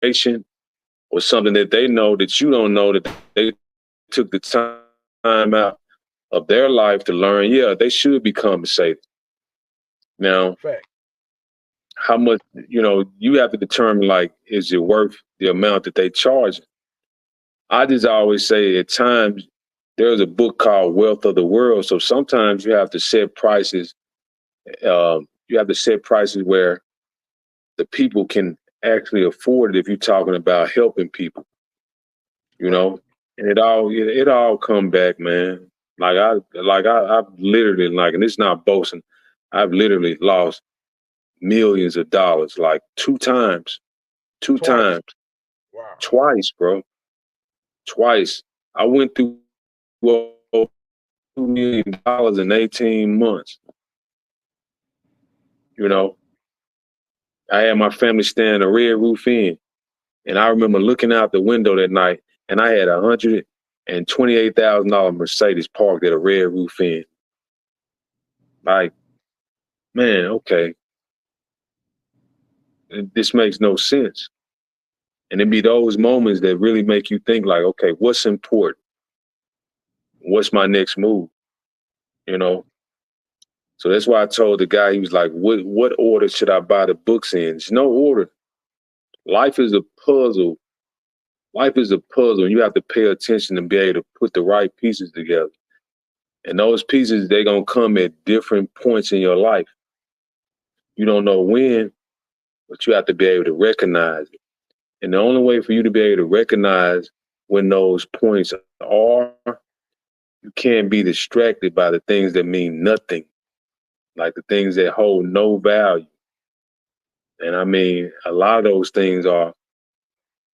information or something that they know that you don't know, that they took the time out of their life to learn, yeah, they should be compensated. Now, Fact. how much, you have to determine, like, is it worth the amount that they charge? I just always say at times there's a book called Wealth of the World. So sometimes you have to set prices. You have to set prices where the people can actually afford it if you're talking about helping people, you Right. know? And it all come back, man. I've literally, like, and it's not boasting, I've literally lost millions of dollars, like two Twice. times, Wow. twice, bro, twice. I went through $2 million in 18 months. You know, I had my family staying in a Red Roof Inn, and I remember looking out the window that night, and I had $128,000 Mercedes parked at a Red Roof Inn. Like, man, okay, this makes no sense. And it be those moments that really make you think, like, okay, what's important? What's my next move? You know. So that's why I told the guy, he was like, what order should I buy the books in? There's no order. Life is a puzzle. Life is a puzzle, and you have to pay attention and be able to put the right pieces together. And those pieces, they're going to come at different points in your life. You don't know when, but you have to be able to recognize it. And the only way for you to be able to recognize when those points are, you can't be distracted by the things that mean nothing, like the things that hold no value. And I mean, a lot of those things are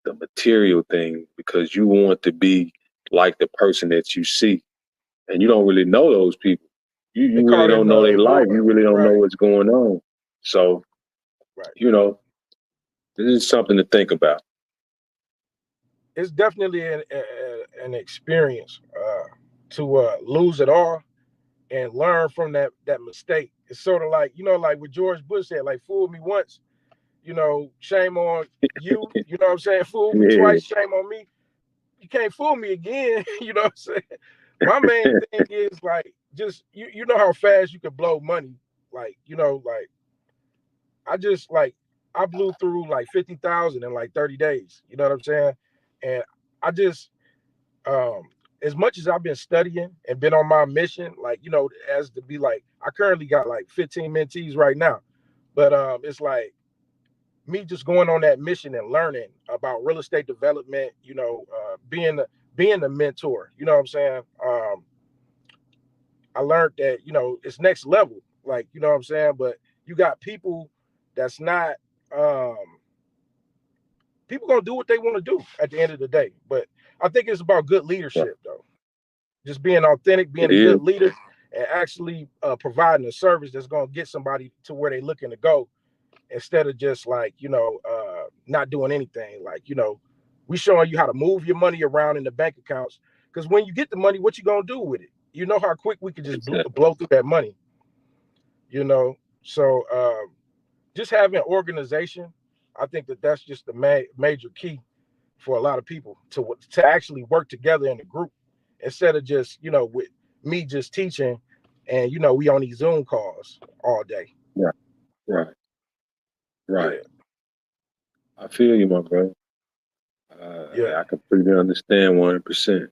the material thing, because you want to be like the person that you see. And you don't really know those people. You, They you really call it don't know their life. You lure. really don't know Right. what's going on. So, Right. you know, this is something to think about. It's definitely an experience to lose it all and learn from that mistake. It's sort of like, like what George Bush said, like, fool me once, shame on you. You know what I'm saying? Fool me Yeah, twice, shame on me. You can't fool me again. You know what I'm saying? My main thing is like, just you know how fast you can blow money. Like, like I just like I blew through like 50,000 in like 30 days. You know what I'm saying? And I just um as much as I've been studying and been on my mission, like, as to be like, I currently got like 15 mentees right now. But it's like me just going on that mission and learning about real estate development, being a mentor, you know what I'm saying? I learned that, it's next level, like, you know what I'm saying? But you got people that's not um people gonna do what they want to do at the end of the day. But I think it's about good right. leadership though. Just being authentic, being It a is. good leader, and actually providing a service that's gonna get somebody to where they're looking to go, instead of just like, not doing anything. Like, we showing you how to move your money around in the bank accounts. Because when you get the money, what you gonna do with it? You know how quick we could just Exactly. blow through that money. You know, so just having organization, I think that's just the major key for a lot of people to actually work together in a group, instead of just, with me just teaching, and we on these Zoom calls all day. Right, right, right. Yeah, I feel you, my brother. yeah. I completely understand 100%.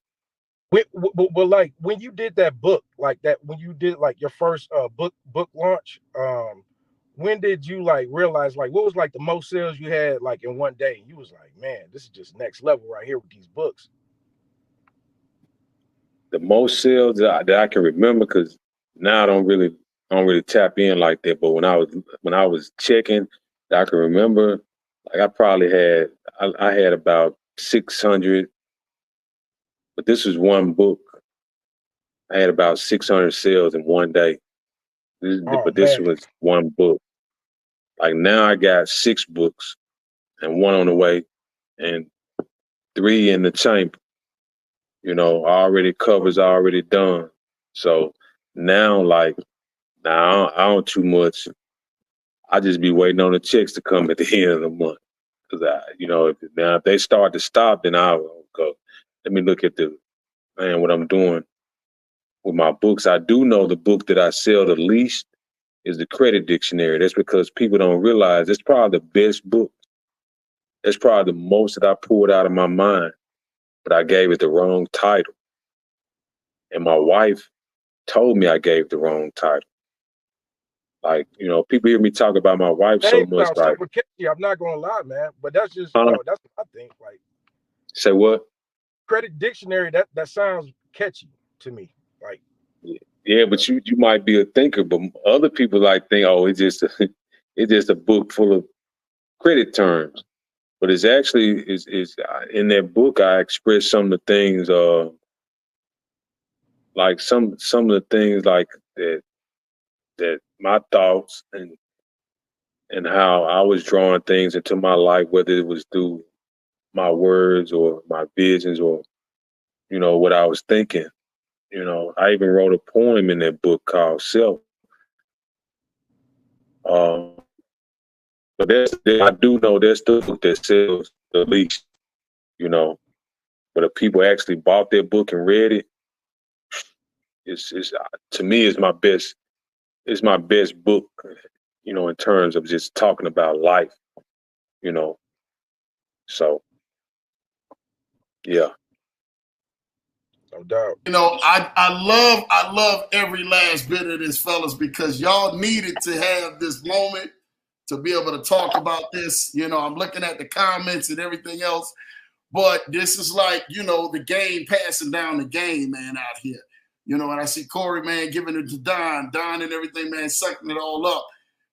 But like when you did that book, like that, when you did like your first book launch, when did you like realize, like, what was like the most sales you had like in one day? You was like, man, this is just next level right here with these books. The most sales that I can remember, because now I don't really tap in like that. But when I was checking, I can remember, like, I had about 600, but this was one book. I had about 600 sales in one day. Oh But this man. was one book. Like, now I got six books and one on the way and three in the chamber. Already covers already done. So now, like, now I don't too much. I just be waiting on the checks to come at the end of the month. Because if they start to stop, then I'll go. Let me look at what I'm doing with my books. I do know the book that I sell the least is the Credit Dictionary. That's because people don't realize it's probably the best book. It's probably the most that I pulled out of my mind, but I gave it the wrong title. And my wife told me I gave the wrong title. Like, people hear me talk about my wife so much. Like, super catchy. I'm not gonna lie, man. But that's just that's what I think. Like, say what? Credit Dictionary. That sounds catchy to me. Like, yeah, but you might be a thinker, but other people think, oh, it's just a book full of credit terms. But it's actually is in that book I express some of the things, like some of the things like that my thoughts and how I was drawing things into my life, whether it was through my words or my visions or, what I was thinking. I even wrote a poem in that book called Self. But I do know that's the book that sells the least, But if people actually bought that book and read it, it's to me, it's my best book, in terms of just talking about life, So, yeah. No doubt. I love every last bit of this, fellas, because y'all needed to have this moment to be able to talk about this. I'm looking at the comments and everything else, but this is like, the game passing down the game, man, out here. And I see Corey, man, giving it to Don and everything, man, sucking it all up.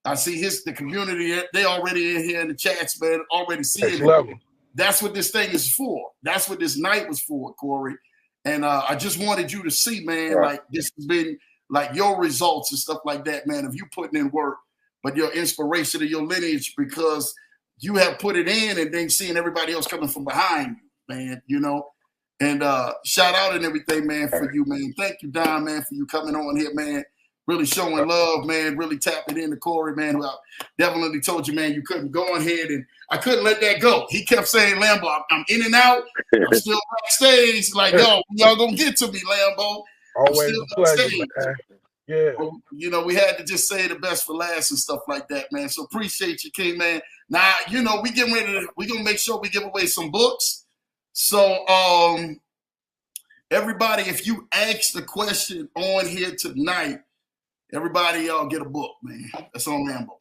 I see the community, they already in here in the chats, man, already seeing it. That's what this thing is for. That's what this night was for, Corey. And I just wanted you to see, man, like this has been like your results and stuff like that, man, of you putting in work, but your inspiration of your lineage, because you have put it in and then seeing everybody else coming from behind you, man, And shout out and everything, man, for you, man. Thank you, Don, man, for you coming on here, man. Really showing love, man. Really tapping into Corey, man, who I definitely told you, man, you couldn't go ahead, and I couldn't let that go. He kept saying, Lambo, I'm in and out. I'm still backstage. Like, yo, y'all gonna get to me, Lambo. Always a pleasure, man. Yeah. But, we had to just say the best for last and stuff like that, man. So appreciate you, King, man. Now, we're gonna make sure we give away some books. So everybody, if you ask the question on here tonight, everybody, y'all get a book, man. That's on Lambo.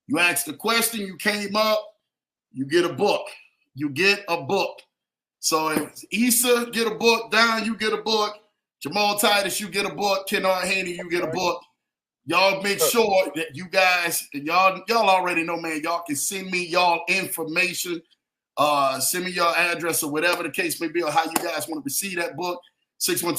You asked the question, you came up, you get a book. You get a book. So if Issa get a book, Don, you get a book. Jamal Titus, you get a book. Kennard Haney, you get a book. Y'all make sure that you guys, y'all already know, man, y'all can send me y'all information. Send me your address or whatever the case may be, or how you guys want to receive that book. 612